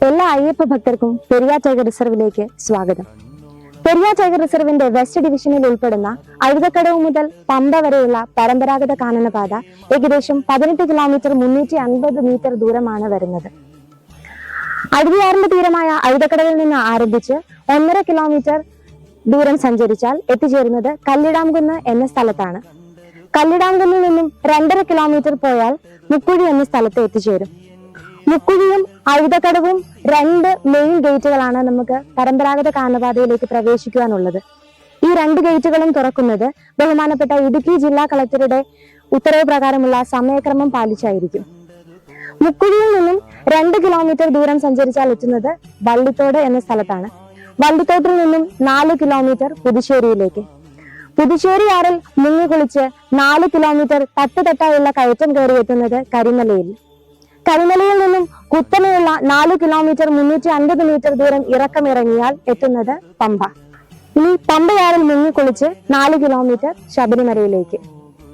എല്ലാ അയ്യപ്പ ഭക്തർക്കും പെരിയാർ ടൈഗർ റിസർവിലേക്ക് സ്വാഗതം. Periyar tiger റിസർവിന്റെ west ഡിവിഷനിൽ ഉൾപ്പെടുന്ന അഴുതക്കടവ് മുതൽ പമ്പ വരെയുള്ള പരമ്പരാഗത കാനനപാത ഏകദേശം 18 കിലോമീറ്റർ 350 മീറ്റർ ദൂരമാണ് വരുന്നത്. അഴുതിയാറിന്റെ തീരമായ അഴുതക്കടവിൽ നിന്ന് ആരംഭിച്ച് 1.5 കിലോമീറ്റർ ദൂരം സഞ്ചരിച്ചാൽ എത്തിച്ചേരുന്നത് കല്ലിടാംകുന്ന് എന്ന സ്ഥലത്താണ്. കല്ലിടാംകുന്നിൽ നിന്നും 2.5 കിലോമീറ്റർ പോയാൽ മുക്കുഴി എന്ന സ്ഥലത്ത് എത്തിച്ചേരും. മുക്കുഴിയും അഴുതക്കടവും 2 മെയിൻ ഗേറ്റുകളാണ് നമുക്ക് പരമ്പരാഗത കാനനപാതയിലേക്ക് പ്രവേശിക്കുവാനുള്ളത്. ഈ 2 ഗേറ്റുകളും തുറക്കുന്നത് ബഹുമാനപ്പെട്ട ഇടുക്കി ജില്ലാ കളക്ടറുടെ ഉത്തരവ് പ്രകാരമുള്ള സമയക്രമം പാലിച്ചായിരിക്കും. മുക്കുഴിയിൽ നിന്നും 2 കിലോമീറ്റർ ദൂരം സഞ്ചരിച്ചാൽ എത്തുന്നത് വള്ളിത്തോട് എന്ന സ്ഥലത്താണ്. വള്ളിത്തോട്ടിൽ നിന്നും 4 കിലോമീറ്റർ പുതുശ്ശേരിയിലേക്ക്. പുതുശ്ശേരിയാറിൽ മുങ്ങിക്കുളിച്ച് 4 കിലോമീറ്റർ തട്ടുതട്ടായുള്ള കയറ്റം കയറി എത്തുന്നത് കരിമലയിൽ. കരിമലയിൽ നിന്നും കുത്തനെയുള്ള 4 കിലോമീറ്റർ 350 മീറ്റർ ദൂരം ഇറക്കമിറങ്ങിയാൽ എത്തുന്നത് പമ്പ. ഇനി പമ്പയാറിൽ മുങ്ങിക്കുളിച്ച് 4 കിലോമീറ്റർ ശബരിമലയിലേക്ക്.